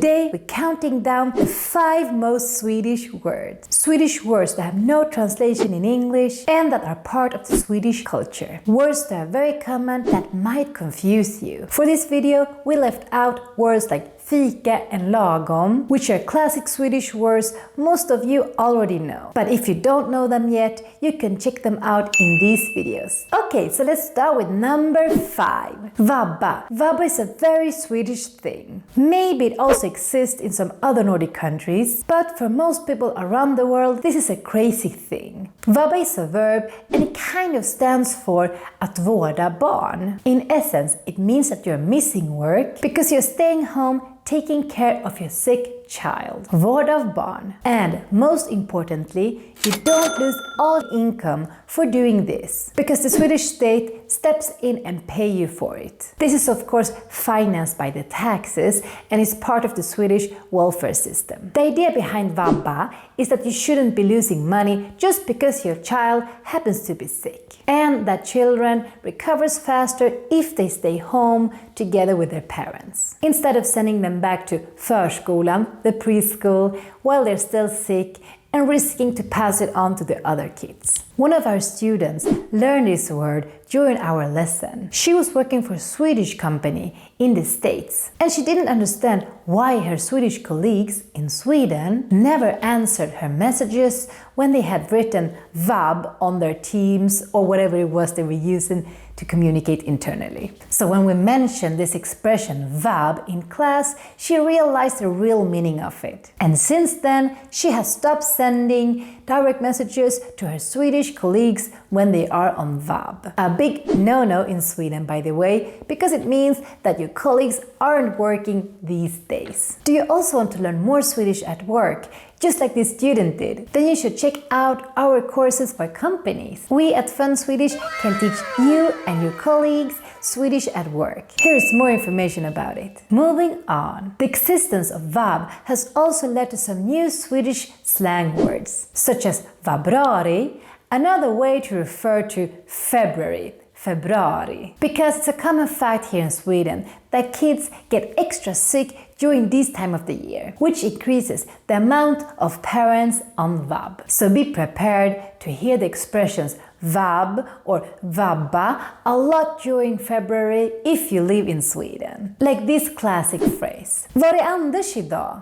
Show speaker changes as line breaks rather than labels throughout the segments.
Today we're counting down the 5 most Swedish words. Swedish words that have no translation in English and that are part of the Swedish culture. Words that are very common that might confuse you. For this video we left out words like fika and lagom, which are classic Swedish words most of you already know. But if you don't know them yet, you can check them out in these videos. Okay, so let's start with number 5. Vaba. Vaba is a very Swedish thing. Maybe it also exists in some other Nordic countries, but for most people around the world, this is a crazy thing. Vaba is a verb and it kind of stands for att vårda barn. In essence, it means that you're missing work because you're staying home taking care of your sick child. Vård av barn. And most importantly, you don't lose all income for doing this, because the Swedish state steps in and pay you for it. This is of course financed by the taxes and is part of the Swedish welfare system. The idea behind Vaba is that you shouldn't be losing money just because your child happens to be sick, and that children recovers faster if they stay home together with their parents, instead of sending them back to förskolan, the preschool, while they're still sick and risking to pass it on to the other kids. One of our students learned this word during our lesson. She was working for a Swedish company in the States, and she didn't understand why her Swedish colleagues in Sweden never answered her messages when they had written Vab on their Teams or whatever it was they were using to communicate internally. So when we mentioned this expression Vab in class, she realized the real meaning of it. And since then, she has stopped sending direct messages to her Swedish colleagues when they are on Vab. A big no-no in Sweden, by the way, because it means that your colleagues aren't working these days. Do you also want to learn more Swedish at work, just like this student did? Then you should check out our courses for companies. We at Fun Swedish can teach you and your colleagues Swedish at work. Here's more information about it. Moving on. The existence of Vab has also led to some new Swedish slang words, such as vabrari, another way to refer to February. Februari. Because it's a common fact here in Sweden that kids get extra sick during this time of the year, which increases the amount of parents on Vab. So be prepared to hear the expressions Vab or Vabba a lot during February if you live in Sweden. Like this classic phrase. Var är Anders idag?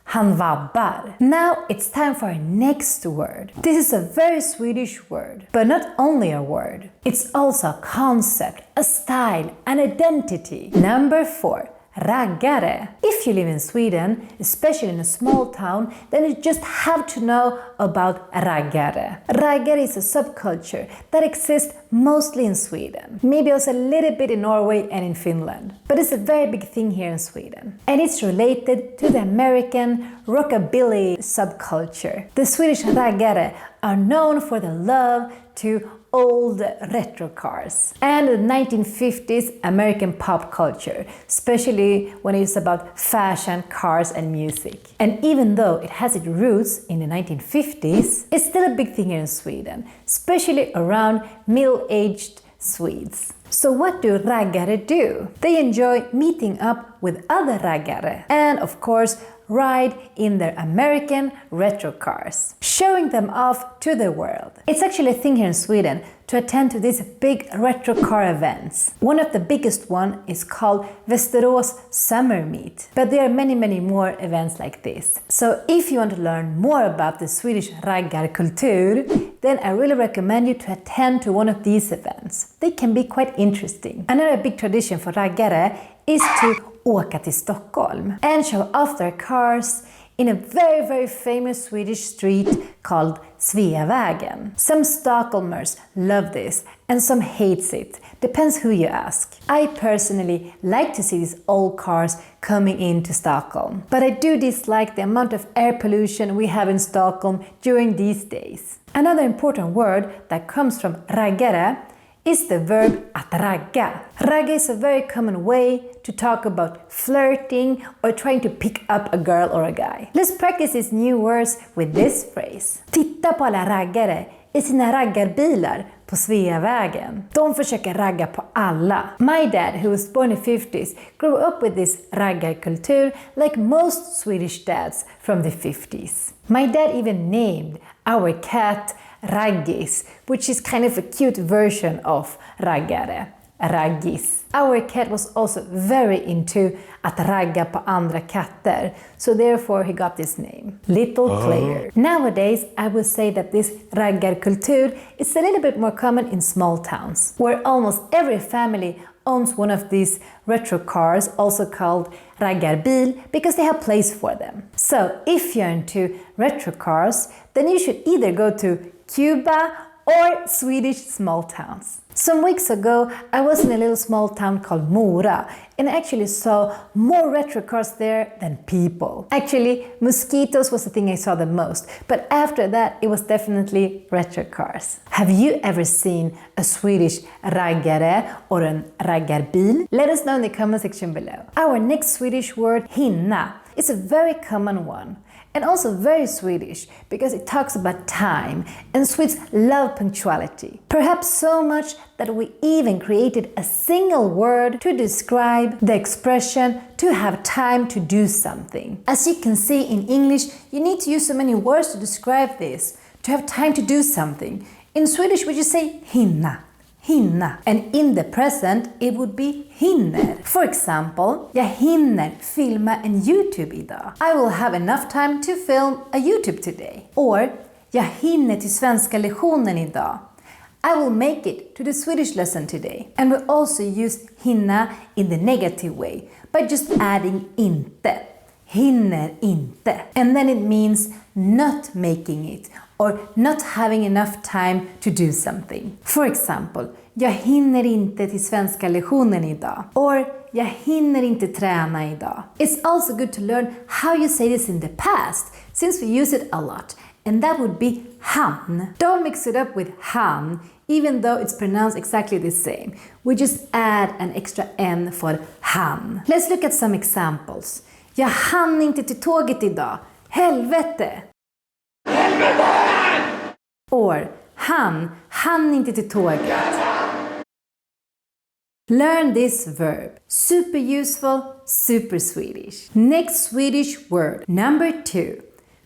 Han vabbar. Now it's time for our next word. This is a very Swedish word, but not only a word. It's also a concept, a style, an identity. Number 4. Raggare. If you live in Sweden, especially in a small town, then you just have to know about raggare. Raggare is a subculture that exists mostly in Sweden, maybe also a little bit in Norway and in Finland. But it's a very big thing here in Sweden. And it's related to the American rockabilly subculture. The Swedish raggare are known for the love to old retro cars and the 1950s American pop culture, especially when it's about fashion, cars and music. And even though it has its roots in the 1950s, it's still a big thing here in Sweden, especially around middle-aged Swedes. So what do raggare do? They enjoy meeting up with other raggare and, of course, ride in their American retro cars, showing them off to the world. It's actually a thing here in Sweden to attend to these big retro car events. One of the biggest one is called Västerås Summer Meet, but there are many more events like this. So if you want to learn more about the Swedish raggarkultur, then I really recommend you to attend to one of these events. They can be quite interesting. Another big tradition for raggare is to åka till Stockholm and show off their cars in a very famous Swedish street called Sveavägen. Some Stockholmers love this and some hates it. Depends who you ask. I personally like to see these old cars coming into Stockholm, but I do dislike the amount of air pollution we have in Stockholm during these days. Another important word that comes from raggare is the verb att ragga. Ragga is a very common way to talk about flirting or trying to pick up a girl or a guy. Let's practice these new words with this phrase. Titta på alla raggare, i sina raggarbilar på Sveavägen. De försöker ragga på alla. My dad, who was born in the 50s, grew up with this raggarkultur like most Swedish dads from the 50s. My dad even named our cat Raggis, which is kind of a cute version of raggare. Raggis. Our cat was also very into att ragga på andra katter, so therefore he got this name, Little Player. Nowadays, I would say that this raggarkultur is a little bit more common in small towns, where almost every family owns one of these retro cars, also called raggarbil, because they have place for them. So if you're into retro cars, then you should either go to Cuba or Swedish small towns. Some weeks ago, I was in a little small town called Mora and I actually saw more retro cars there than people. Actually, mosquitoes was the thing I saw the most, but after that, it was definitely retro cars. Have you ever seen a Swedish raggare or a raggarbil? Let us know in the comment section below. Our next Swedish word, hinna, is a very common one. And also very Swedish, because it talks about time, and Swedes love punctuality. Perhaps so much that we even created a single word to describe the expression to have time to do something. As you can see in English, you need to use so many words to describe this, to have time to do something. In Swedish we just say hinna. Hinna. And in the present it would be hinner. For example, jag hinner filma en YouTube idag. I will have enough time to film a YouTube today. Or, jag hinner till svenska lektionen idag. I will make it to the Swedish lesson today. And we also use hinna in the negative way, by just adding inte. Hinner inte. And then it means not making it, or not having enough time to do something. For example, jag hinner inte till svenska lektionen idag. Or, jag hinner inte träna idag. It's also good to learn how you say this in the past, since we use it a lot. And that would be han. Don't mix it up with han, even though it's pronounced exactly the same. We just add an extra n for han. Let's look at some examples. Jag hann inte till tåget idag. Helvete! Or, han inte till tåget. Learn this verb. Super useful, super Swedish. Next Swedish word, number 2.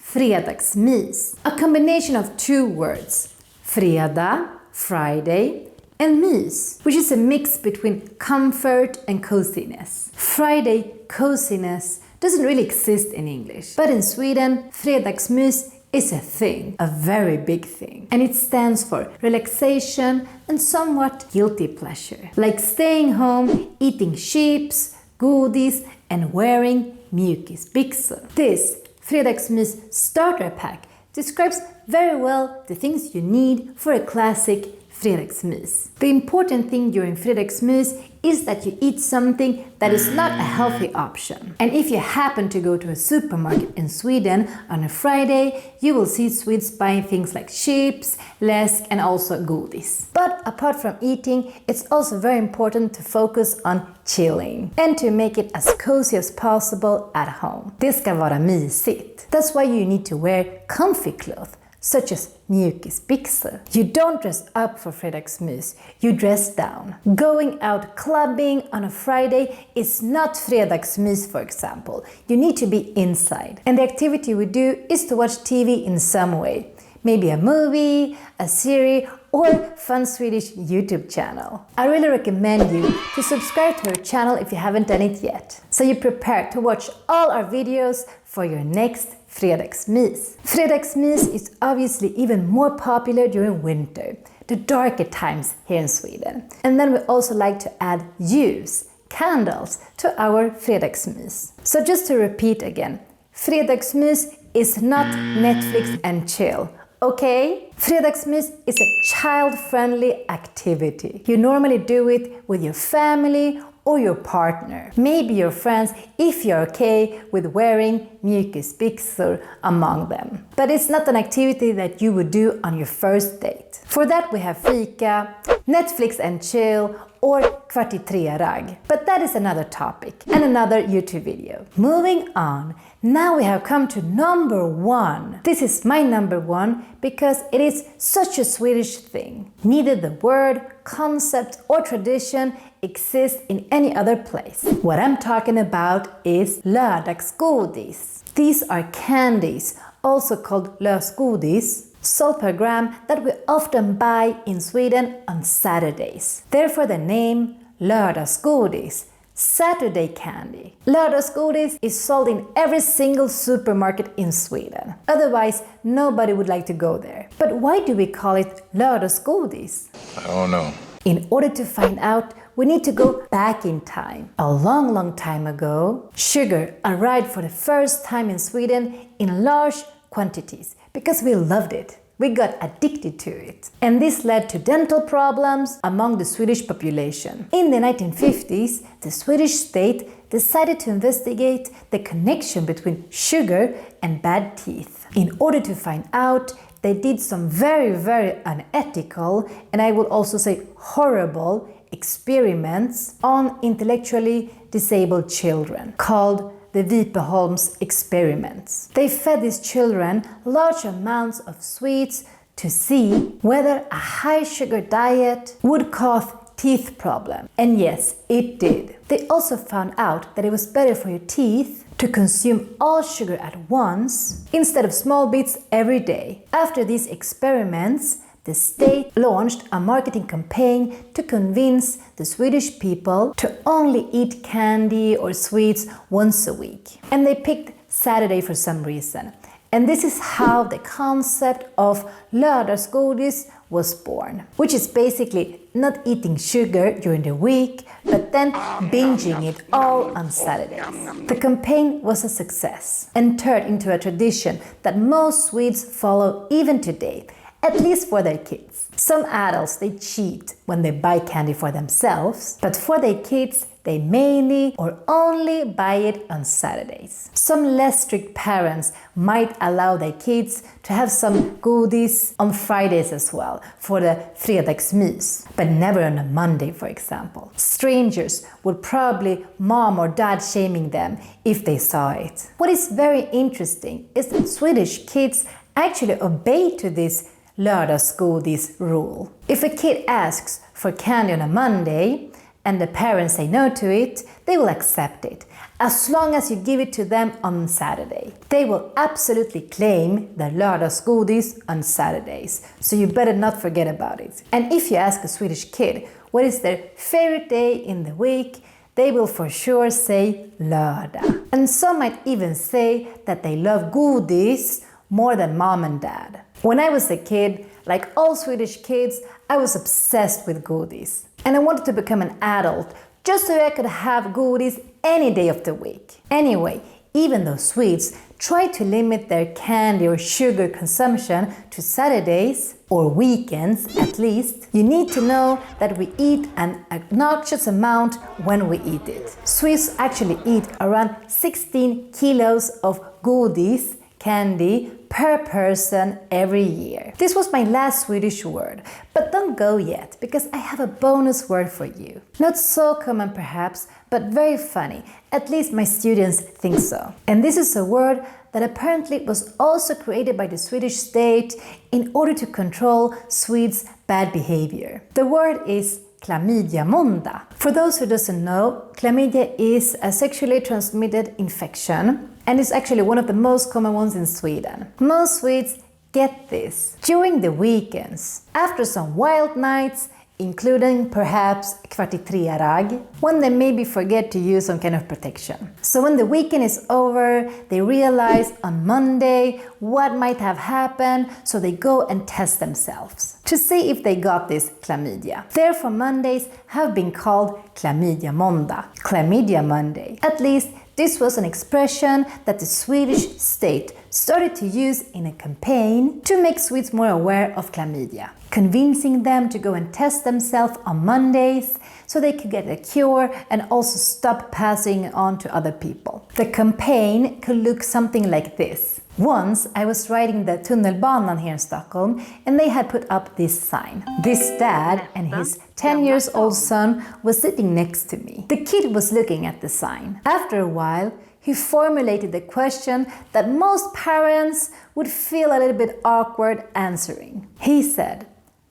Fredagsmys. A combination of two words. Fredag, Friday, and mys, which is a mix between comfort and coziness. Friday coziness doesn't really exist in English, but in Sweden, fredagsmys is a thing, a very big thing. And it stands for relaxation and somewhat guilty pleasure. Like staying home, eating chips, godis, and wearing mjukisbyxor. This fredagsmys starter pack describes very well the things you need for a classic fredagsmys. The important thing during fredagsmys is that you eat something that is not a healthy option. And if you happen to go to a supermarket in Sweden on a Friday, you will see Swedes buying things like chips, läsk, and also godis. But apart from eating, it's also very important to focus on chilling and to make it as cozy as possible at home. Det ska vara mysigt. That's why you need to wear comfy clothes, such as mjukisbyxor. You don't dress up for fredagsmys, you dress down. Going out clubbing on a Friday is not fredagsmys, for example. You need to be inside. And the activity we do is to watch TV in some way. Maybe a movie, a series, or fun Swedish YouTube channel. I really recommend you to subscribe to our channel if you haven't done it yet, so you're prepared to watch all our videos for your next fredagsmys. Fredagsmys is obviously even more popular during winter, the darker times here in Sweden. And then we also like to add ljus, candles, to our fredagsmys. So just to repeat again, fredagsmys is not Netflix and chill. Okay? Fredagsmys is a child-friendly activity. You normally do it with your family or your partner. Maybe your friends, if you're okay with wearing mjukisbyxor among them. But it's not an activity that you would do on your first date. For that we have fika, Netflix and chill, or kvart i tre ragg. But that is another topic and another YouTube video. Moving on, Now we have come to number 1. This is my number 1 because it is such a Swedish thing. Neither the word, concept or tradition exists in any other place. What I'm talking about is lördagsgodis. These are candies, also called lösgodis, sold per gram that we often buy in Sweden on Saturdays. Therefore the name lördagsgodis, Saturday candy. Lördagsgodis is sold in every single supermarket in Sweden. Otherwise, nobody would like to go there. But why do we call it lördagsgodis?
I don't know.
In order to find out, we need to go back in time. A long, long time ago, sugar arrived for the first time in Sweden in large quantities because we loved it. We got addicted to it. And this led to dental problems among the Swedish population. In the 1950s, the Swedish state decided to investigate the connection between sugar and bad teeth. In order to find out, they did some very, very unethical, and I would also say horrible, experiments on intellectually disabled children called the Vipeholms experiments. They fed these children large amounts of sweets to see whether a high sugar diet would cause teeth problem. And yes, it did. They also found out that it was better for your teeth to consume all sugar at once instead of small bits every day. After these experiments, the state launched a marketing campaign to convince the Swedish people to only eat candy or sweets once a week. And they picked Saturday for some reason. And this is how the concept of lördagsgodis was born, which is basically not eating sugar during the week, but then binging it all on Saturdays. The campaign was a success and turned into a tradition that most Swedes follow even today, at least for their kids. Some adults, they cheat when they buy candy for themselves, but for their kids, they mainly or only buy it on Saturdays. Some less strict parents might allow their kids to have some goodies on Fridays as well, for the fredagsmys, but never on a Monday, for example. Strangers would probably mom or dad shaming them if they saw it. What is very interesting is that Swedish kids actually obey to this lördagsgodis rule. If a kid asks for candy on a Monday and the parents say no to it, they will accept it, as long as you give it to them on Saturday. They will absolutely claim the lördagsgodis on Saturdays, so you better not forget about it. And if you ask a Swedish kid what is their favorite day in the week, they will for sure say lördag. And some might even say that they love godis more than mom and dad. When I was a kid, like all Swedish kids, I was obsessed with goodies. And I wanted to become an adult just so I could have goodies any day of the week. Anyway, even though Swedes try to limit their candy or sugar consumption to Saturdays or weekends at least, you need to know that we eat an obnoxious amount when we eat it. Swedes actually eat around 16 kilos of goodies, candy, per person every year. This was my last Swedish word, but don't go yet, because I have a bonus word for you. Not so common perhaps, but very funny. At least my students think so. And this is a word that apparently was also created by the Swedish state in order to control Swedes' bad behavior. The word is chlamydia monda. For those who doesn't know, chlamydia is a sexually transmitted infection, and it's actually one of the most common ones in Sweden. Most Swedes get this during the weekends, after some wild nights, including perhaps kvartitrerag, when they maybe forget to use some kind of protection. So when the weekend is over, they realize on Monday what might have happened, so they go and test themselves to see if they got this chlamydia. Therefore, Mondays have been called chlamydia monda, chlamydia Monday. At least this was an expression that the Swedish state started to use in a campaign to make Swedes more aware of chlamydia, convincing them to go and test themselves on Mondays so they could get a cure and also stop passing it on to other people. The campaign could look something like this. Once I was riding the tunnelbanan here in Stockholm and they had put up this sign. This dad and his 10 years old son was sitting next to me. The kid was looking at the sign. After a while, he formulated the question that most parents would feel a little bit awkward answering. He said,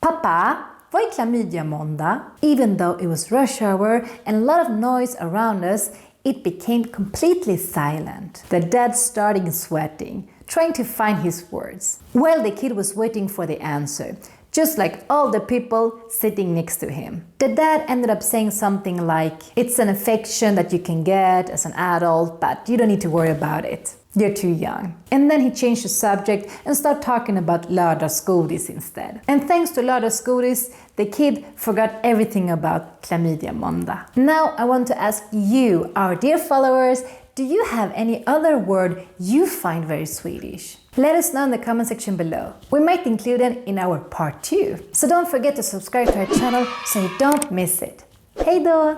"Pappa, vad är klamydia måndag?" Even though it was rush hour and a lot of noise around us, it became completely silent. The dad started sweating, trying to find his words, while the kid was waiting for the answer, just like all the people sitting next to him. The dad ended up saying something like, "It's an affection that you can get as an adult, but you don't need to worry about it. You're too young." And then he changed the subject and started talking about lördagsgodis instead. And thanks to lördagsgodis, the kid forgot everything about klamydia måndag. Now I want to ask you, our dear followers, do you have any other word you find very Swedish? Let us know in the comment section below. We might include it in our part 2. So don't forget to subscribe to our channel so you don't miss it. Hej då!